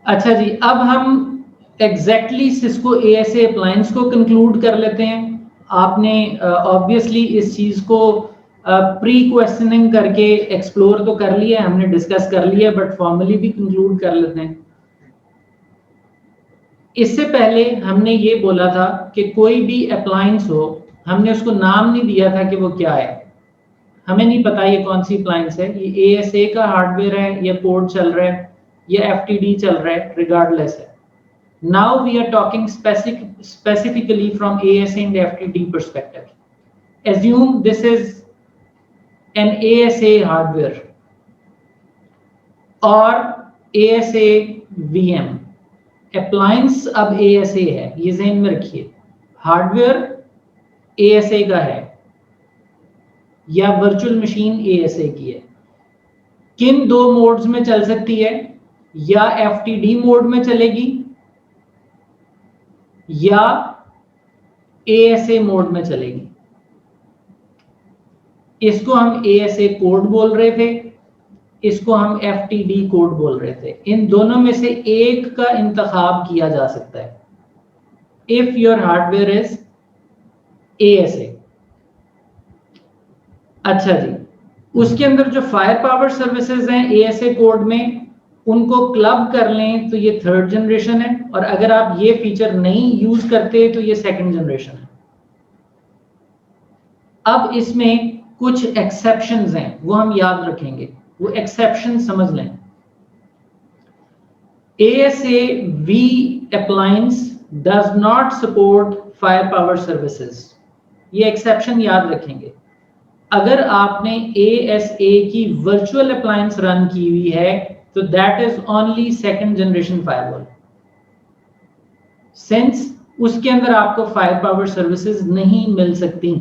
अच्छा जी, अब हम एग्जैक्टली सिस्को ASA अप्लायंस को कंक्लूड कर लेते हैं। आपने ऑब्वियसली इस चीज को प्री क्वेश्चनिंग करके एक्सप्लोर तो कर लिया है, हमने डिस्कस कर लिया, बट फॉर्मली भी कंक्लूड कर लेते हैं। इससे पहले हमने ये बोला था कि कोई भी अप्लायंस हो, हमने उसको नाम नहीं दिया था कि वो क्या है। हमें नहीं पता ये कौन सी अप्लायंस है, ये ASA का हार्डवेयर है या कोड चल रहा है या FTD चल रहा है, रिगार्डलेस है। Now we are talking specifically from ASA and FTD perspective. Assume this is an ASA hardware or ASA VM. Appliance अब ASA है, ये ज़हन में रखिए। हार्डवेयर ASA का है या वर्चुअल मशीन ASA की है। किन दो मोड्स में चल सकती है? या FTD मोड में चलेगी या ASA मोड में चलेगी। इसको हम ASA कोड बोल रहे थे, इसको हम FTD कोड बोल रहे थे। इन दोनों में से एक का इंतखाब किया जा सकता है if your hardware is ASA। अच्छा जी, उसके अंदर जो फायर पावर सर्विसेज हैं ASA कोड में, उनको क्लब कर लें तो ये 3rd जनरेशन है, और अगर आप ये फीचर नहीं यूज करते तो ये 2nd जनरेशन है। अब इसमें कुछ एक्सेप्शंस हैं, वो हम याद रखेंगे, वो एक्सेप्शन समझ लें। ASA V appliance does not support firepower services, ये एक्सेप्शन याद रखेंगे। अगर आपने ASA की वर्चुअल अप्लायंस रन की हुई है तो that is only 2nd generation firewall, since उसके अंदर आपको फायर पावर सर्विसेज नहीं मिल सकती।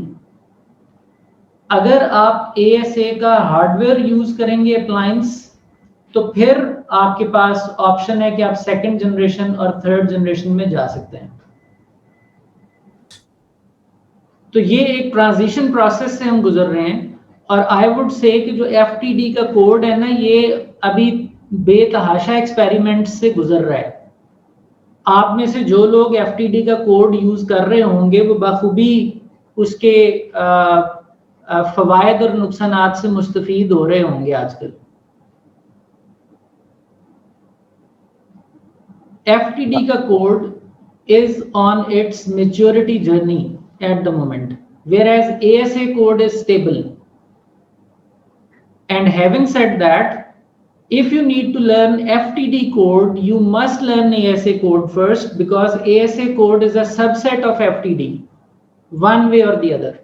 अगर आप ASA का हार्डवेयर यूज करेंगे अप्लायंस, तो फिर आपके पास ऑप्शन है कि आप 2nd जनरेशन और 3rd जनरेशन में जा सकते हैं। तो ये एक ट्रांजिशन प्रोसेस से हम गुजर रहे हैं, और आई वुड से कि जो FTD का कोड है ना, ये अभी बेतहाशा एक्सपेरिमेंट से गुजर रहा है। आप में से जो लोग FTD का कोड यूज कर रहे होंगे वो बखूबी उसके फवायद और नुकसानात से मुस्तफीद हो रहे होंगे आजकल। FTD का code is on its maturity journey at the moment, whereas ASA code is stable. And having said that, if you need to learn FTD code, you must learn ASA code first, because ASA code is a subset of FTD, one way or the other.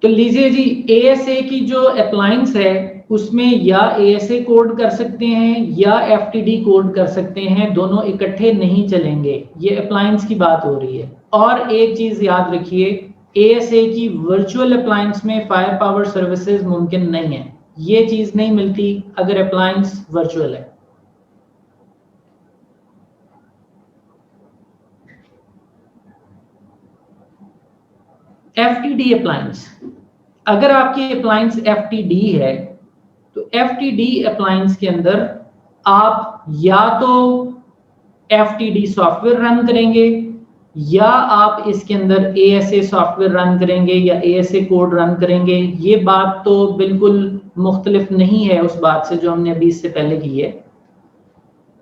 तो लीजिए जी, ASA की जो appliance है उसमें या ASA code कर सकते हैं या FTD कोड कर सकते हैं, दोनों इकट्ठे नहीं चलेंगे। ये अप्लायंस की बात हो रही है। और एक चीज याद रखिए, ASA की वर्चुअल अप्लायंस में फायर पावर सर्विसेज मुमकिन नहीं है, ये चीज नहीं मिलती अगर अप्लायंस वर्चुअल है। FTD अप्लायंस, अगर आपकी अप्लायंस FTD है तो FTD अप्लायंस के अंदर आप या तो FTD सॉफ्टवेयर रन करेंगे या आप इसके अंदर ASA सॉफ्टवेयर रन करेंगे या ASA कोड रन करेंगे। ये बात तो बिल्कुल मुख्तलिफ नहीं है उस बात से जो हमने अभी इससे पहले की है।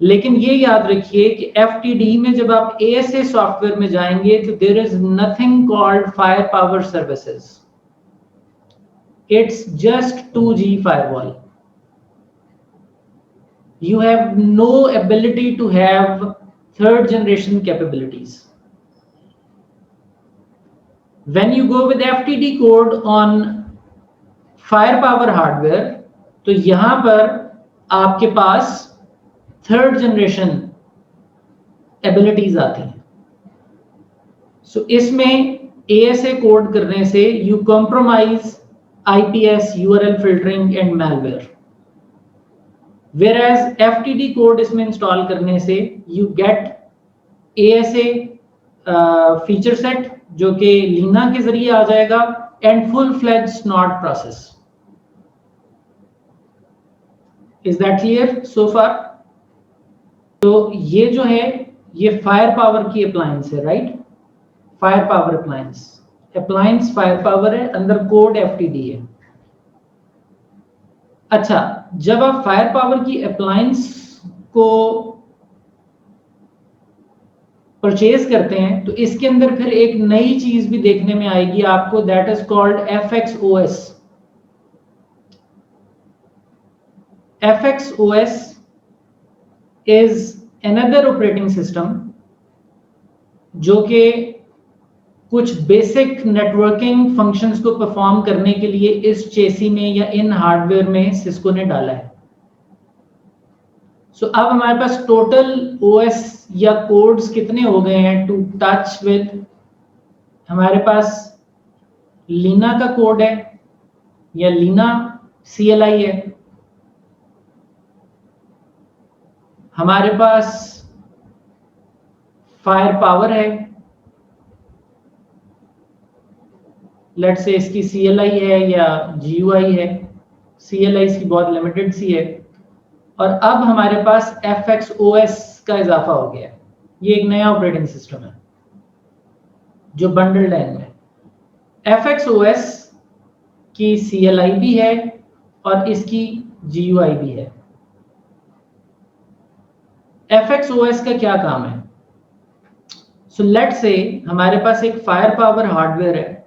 लेकिन ये याद रखिए कि FTD में जब आप ASA सॉफ्टवेयर में जाएंगे तो there is nothing called Firepower services, it's just 2G firewall. You have no ability to have 3rd generation capabilities. When you go with FTD code on firepower hardware, तो यहां पर आपके पास 3rd generation abilities आती हैं। So इसमें ASA code करने से you compromise IPS, URL filtering and malware, whereas FTD code इसमें इंस्टॉल करने से you get ASA feature set जो कि लीना के जरिए आ जाएगा, and full-fledged snort process. Is that clear so far? तो ये जो है ये फायर पावर की अप्लायंस है, right? Fire power appliance fire power है, अंदर कोड एफटीडी है। अच्छा, जब आप फायर पावर की अप्लायंस को परचेज करते हैं तो इसके अंदर फिर एक नई चीज भी देखने में आएगी आपको, that is called FXOS। FXOS is another operating system जो कि कुछ बेसिक नेटवर्किंग फंक्शंस को परफॉर्म करने के लिए इस चेसी में या इन हार्डवेयर में सिस्को ने डाला है। सो अब हमारे पास टोटल OS या कोड्स कितने हो गए हैं टू टच विद? हमारे पास लीना का कोड है या लीना CLI है, हमारे पास फायर पावर है, लेट्स से इसकी CLI है या GUI है, CLI इसकी बहुत लिमिटेड सी है, और अब हमारे पास FXOS का इजाफा हो गया। ये एक नया ऑपरेटिंग सिस्टम है जो बंडल्ड है इनमें। FXOS की CLI भी है और इसकी GUI भी है। FXOS का क्या काम है? सो लेट्स से हमारे पास एक फायर पावर हार्डवेयर है,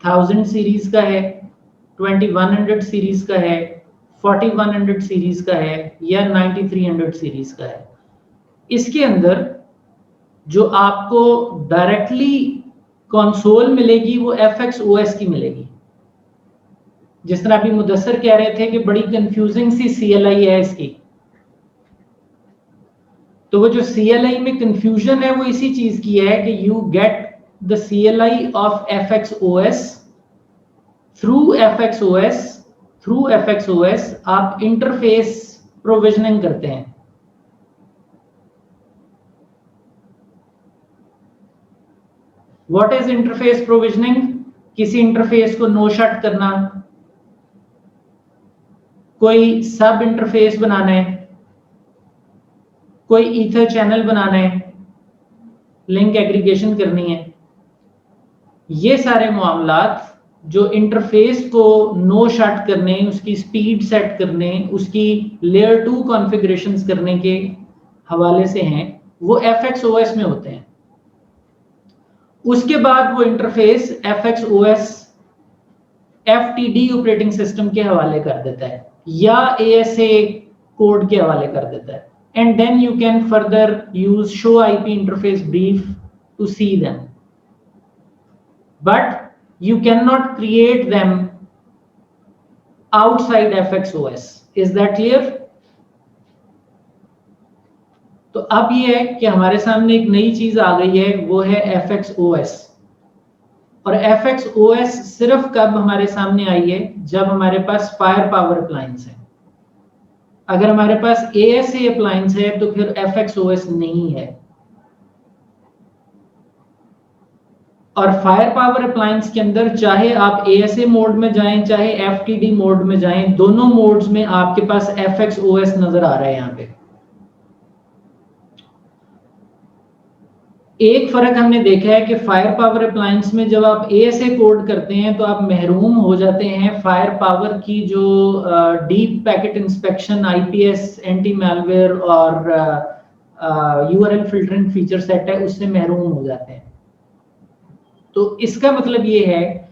1000 सीरीज का है, 2100 सीरीज का है, 4100 सीरीज का है या 9300 सीरीज का है। इसके अंदर जो आपको डायरेक्टली कंसोल मिलेगी वो FXOS की मिलेगी। जिस तरह अभी मुदस्सर कह रहे थे कि बड़ी कंफ्यूजिंग सी CLI है इसकी, तो वो जो CLI में कंफ्यूजन है वो इसी चीज की है कि you get the CLI of FXOS through FXOS आप इंटरफेस प्रोविजनिंग करते हैं। What is interface provisioning? किसी इंटरफेस को नो शट करना, कोई सब इंटरफेस बनाना है, कोई ईथर चैनल बनाना है, लिंक एग्रीगेशन करनी है। ये सारे मामलात जो इंटरफेस को नो शट करने, उसकी स्पीड सेट करने, उसकी लेयर 2 कॉन्फ़िगरेशंस करने के हवाले से हैं, वो FXOS में होते हैं। उसके बाद वो interface FXOS FTD operating system के हवाले कर देता है या ASA कोड के हवाले कर देता है, and then you can further use show IP interface brief to see them, but you cannot create them outside FXOS. Is that clear? तो अब ये है कि हमारे सामने एक नई चीज आ गई है, वो है FXOS। और FXOS सिर्फ कब हमारे सामने आई है? जब हमारे पास फायर पावर अप्लायंस है। अगर हमारे पास ASA अप्लायंस है तो फिर FXOS नहीं है। और फायर पावर अप्लायंस के अंदर चाहे आप ASA मोड में जाएं चाहे FTD मोड में जाएं, दोनों मोड्स में आपके पास FXOS नजर आ रहा है। यहाँ पे एक फर्क हमने देखा है कि फायर पावर अप्लायंस में जब आप ASA कोड करते हैं तो आप महरूम हो जाते हैं फायर पावर की जो deep packet inspection, IPS, anti malware और URL फिल्टरिंग फीचर सेट है, उससे महरूम हो जाते हैं। तो इसका मतलब ये है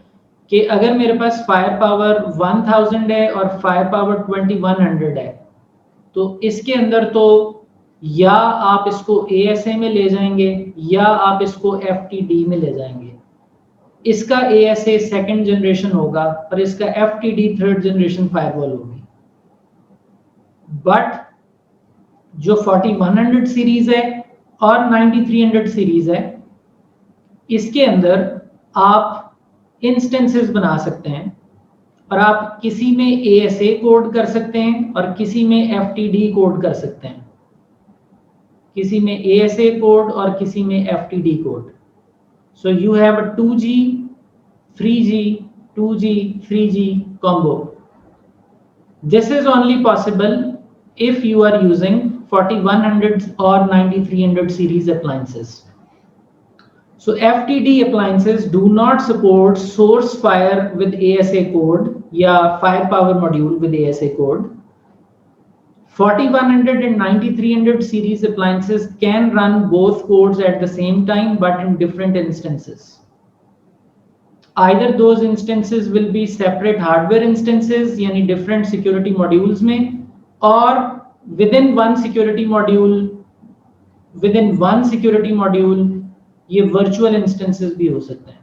कि अगर मेरे पास फायर पावर 1000 है और फायर पावर 2100 है, तो इसके अंदर तो या आप इसको ASA में ले जाएंगे या आप इसको FTD में ले जाएंगे। इसका ASA सेकंड जनरेशन होगा और इसका FTD थर्ड जनरेशन फायरवॉल होगी। बट जो 4100 सीरीज है और 9300 सीरीज है, इसके अंदर आप इंस्टेंसेस बना सकते हैं और आप किसी में ASA कोड कर सकते हैं और किसी में FTD कोड कर सकते हैं, किसी में ASA कोड और किसी में FTD code. So you have 2G, 3G, 2G 3G combo. This is only possible if you are using 4100 or 9300 series appliances. So FTD appliances do not support source fire with ASA code या firepower module with ASA code. 4100 and 9300 series appliances can run both codes at the same time but in different instances. Either those instances will be separate hardware instances यानी different security modules में, or within one security module ये virtual instances भी हो सकते हैं.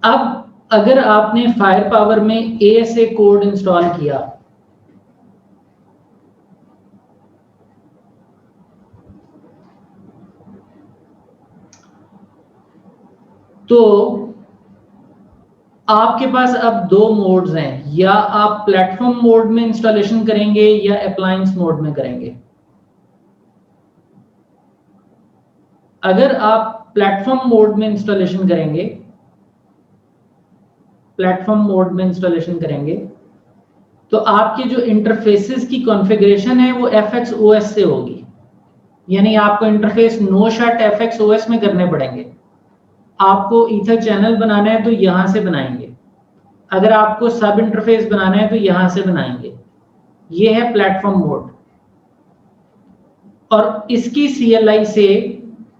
अब अगर आपने फायरपावर में ASA कोड इंस्टॉल किया तो आपके पास अब दो मोड्स हैं, या आप प्लेटफॉर्म मोड में इंस्टॉलेशन करेंगे या अप्लायंस मोड में करेंगे. अगर आप प्लेटफॉर्म मोड में इंस्टॉलेशन करेंगे तो आपके जो इंटरफेसेस की कॉन्फ़िगरेशन है वो FX OS से होगी, यानी आपको interface no shut FX OS में करने पड़ेंगे. आपको ईथर चैनल बनाना है तो यहां से बनाएंगे, अगर आपको सब इंटरफेस बनाना है तो यहां से बनाएंगे. ये है प्लेटफॉर्म मोड. और इसकी CLI से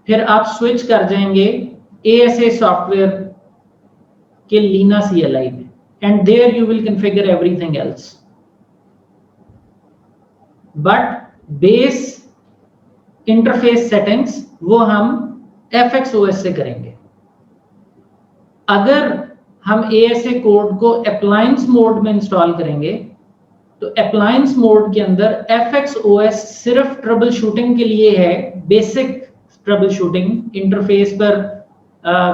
फिर आप स्विच कर जाएंगे ASA सॉफ्टवेयर के लीना CLI में, and there you will configure everything else. But base interface settings वो हम FX OS से करेंगे. अगर हम ASA कोड को अप्लायंस मोड में इंस्टॉल करेंगे तो अप्लायंस मोड के अंदर FX OS सिर्फ ट्रबल शूटिंग के लिए है, बेसिक ट्रबल शूटिंग. इंटरफेस पर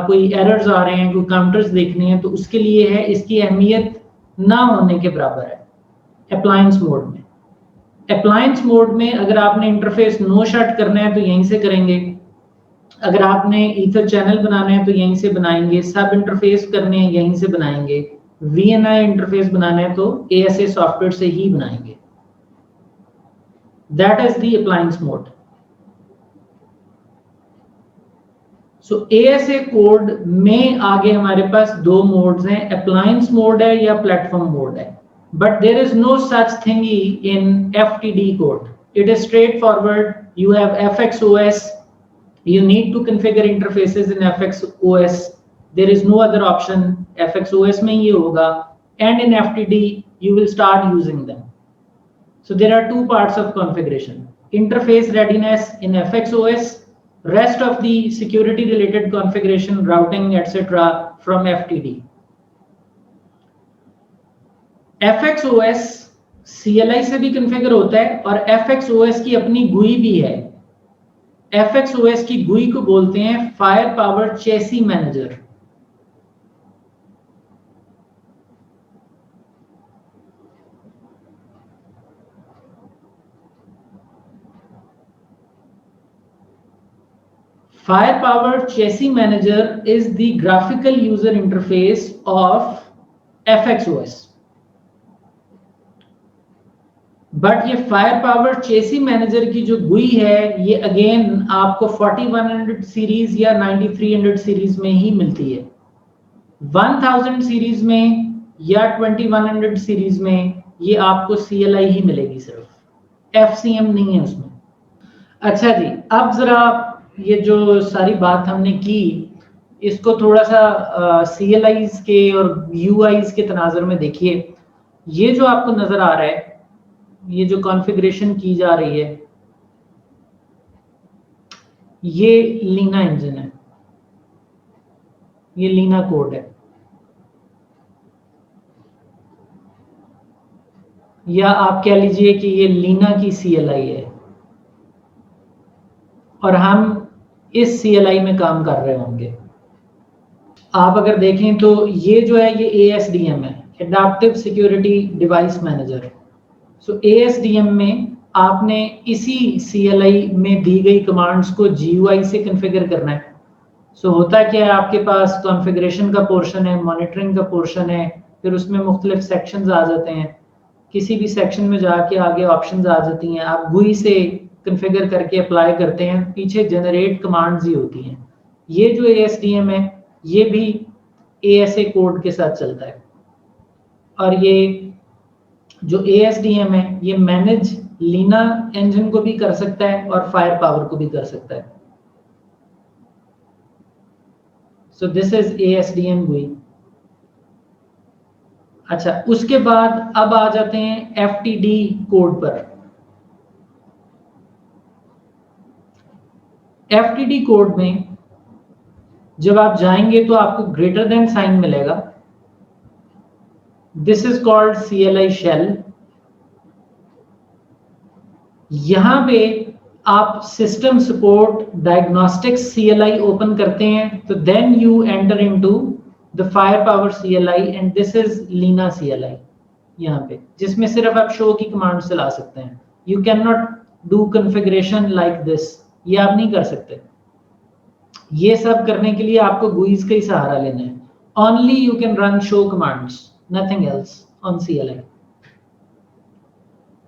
कोई एरर्स आ रहे हैं, कोई काउंटर्स देखने हैं, तो उसके लिए है. इसकी अहमियत ना होने के बराबर है अप्लायंस मोड में. अप्लायंस मोड में अगर आपने इंटरफेस नो शट करना है तो यहीं से करेंगे, अगर आपने ईथर चैनल बनाना है तो यहीं से बनाएंगे, सब इंटरफेस करने हैं यहीं से बनाएंगे, VNI इंटरफेस बनाना है तो ASA सॉफ्टवेयर से ही बनाएंगे. That is the appliance mode. So ASA code में आगे हमारे पास दो मोड्स हैं, अप्लायंस मोड है या प्लेटफॉर्म मोड है. But there is no such thing in FTD code. It is straightforward. You have FX OS. You need to configure interfaces in FX OS. There is no other option. FX OS में ये होगा, and in FTD you will start using them. So there are two parts of configuration: interface readiness in FX OS, rest of the security related configuration, routing, etc. from FTD. FX OS CLI से भी configure होता है और FX OS की अपनी GUI भी है. FX OS की GUI को बोलते हैं firepower Chesi manager. Firepower Chassis Manager is the graphical user interface of FX OS. But ये फायरपावर चेसी मैनेजर की जो GUI है ये अगेन आपको 4100 सीरीज या 9300 सीरीज में ही मिलती है. 1000 सीरीज में या 2100 सीरीज में ये आपको CLI ही मिलेगी, सिर्फ FCM नहीं है उसमें. अच्छा जी, अब जरा ये जो सारी बात हमने की इसको थोड़ा सा CLIs के और UIs के तनाजुर में देखिए. ये जो आपको नजर आ रहा है, ये जो कॉन्फ़िगरेशन की जा रही है, ये लीना इंजन है, ये लीना कोड है, या आप कह लीजिए कि ये लीना की CLI है और हम इस CLI में काम कर रहे होंगे. आप अगर देखें तो ये जो है ये ASDM है, एडाप्टिव सिक्योरिटी डिवाइस मैनेजर. सो ASDM में आपने इसी CLI में दी गई कमांड्स को GUI से कॉन्फ़िगर करना है. सो होता क्या है, आपके पास कॉन्फ़िगरेशन का पोर्शन है, मॉनिटरिंग का पोर्शन है, फिर उसमें मुख्तलिफ सेक्शंस आ जाते हैं। किसी भी सेक्शन में जाके आगे ऑप्शंस आ जाती हैं, आप GUI से कॉन्फ़िगर करके अप्लाई करते हैं, पीछे जनरेट कमांड्स ही होती हैं। ये जो ASDM है ये भी ASA कोड के साथ चलता है, और ये जो ASDM है ये मैनेज लीना इंजन को भी कर सकता है और फायर पावर को भी कर सकता है। So this is ASDM GUI। अच्छा, उसके बाद अब आ जाते हैं FTD कोड पर। FTD कोड में जब आप जाएंगे तो आपको ग्रेटर देन साइन मिलेगा। This is called CLI shell. यहां पे आप system support diagnostics CLI open करते हैं, तो then you enter into the fire power CLI and this is LINA CLI यहाँ पे, जिसमें सिर्फ आप शो की कमांड चला सकते हैं। You can not do configuration like this, ये आप नहीं कर सकते। ये सब करने के लिए आपको GUIs का ही सहारा लेना है। Only you can run show commands, nothing else on CLI।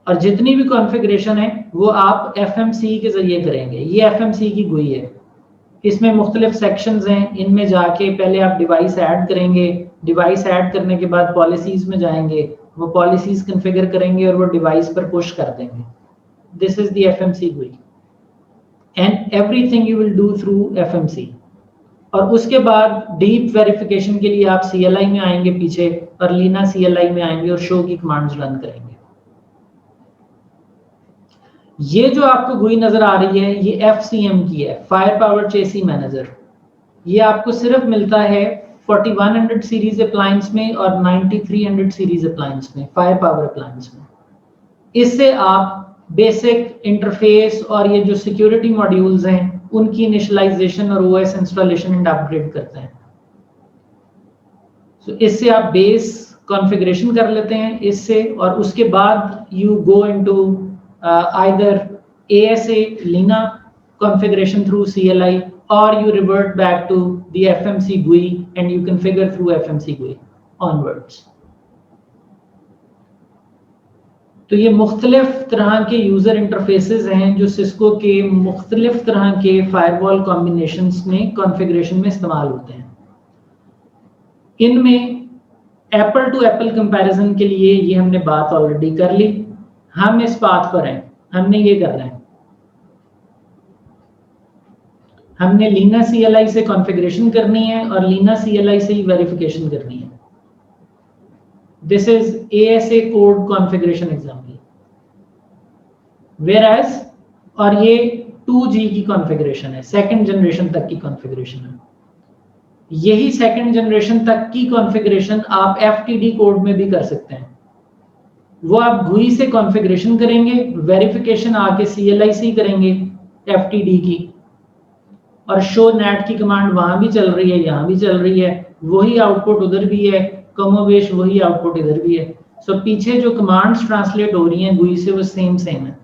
और जितनी भी कॉन्फ़िगरेशन है वो आप FMC के जरिए करेंगे। ये FMC की GUI है, इसमें मुख्तलिफ सेक्शंस हैं। इनमें जाके पहले आप डिवाइस ऐड करेंगे, डिवाइस ऐड करने के बाद पॉलिसीज में जाएंगे, वो पॉलिसीज कॉन्फ़िगर करेंगे और वो डिवाइस पर पुश कर देंगे। This is the FMC GUI and everything you will do through FMC। और उसके बाद डीप वेरिफिकेशन के लिए आप CLI में आएंगे पीछे, और लीना CLI में आएंगे और शो की कमांड्स रन करेंगे। ये जो आपको GUI नजर आ रही है ये FCM की है, फायर पावर चेसी मैनेजर। ये आपको सिर्फ मिलता है 4100 सीरीज अप्लायंस में और 9300 सीरीज अप्लायंस में, फायर पावर अप्लायंस में। इससे आप बेसिक इंटरफेस और ये जो सिक्योरिटी मॉड्यूल्स हैं उनकी इनिशियलाइजेशन और OS इंस्टॉलेशन एंड अपग्रेड करते हैं। So, इससे आप बेस कॉन्फ़िगरेशन कर लेते हैं इससे, और उसके बाद you go into either ASA Lina configuration through CLI, or you revert back to the FMC GUI and you configure through FMC GUI onwards. तो ये मुख्तलिफ तरह के यूजर इंटरफेसेस हैं जो सिस्को के मुख्तलिफ तरह के फायरवॉल कॉम्बिनेशंस में कॉन्फ़िगरेशन में इस्तेमाल होते हैं। इनमें एप्पल टू एप्पल कंपैरिजन के लिए ये हमने बात ऑलरेडी कर ली। हम इस बात पर हैं, हमने ये करना है, हमने लीना CLI से कॉन्फ़िगरेशन करनी है और लीना CLI से ही वेरिफिकेशन करनी है। This is ASA code configuration example. Whereas, और ये 2G की कॉन्फ़िगरेशन है, सेकंड जनरेशन तक की कॉन्फ़िगरेशन है। यही सेकंड जनरेशन तक की कॉन्फ़िगरेशन आप FTD कोड में भी कर सकते हैं। वो आप GUI से कॉन्फ़िगरेशन करेंगे, वेरिफिकेशन आके CLI से ही करेंगे FTD की, और शो नेट की कमांड वहां भी चल रही है, यहाँ भी चल रही है, वही आउटपुट उधर भी है, कमोवेश वही आउटपुट इधर भी है। सो पीछे जो कमांड्स ट्रांसलेट हो रही हैं GUI से वो सेम है।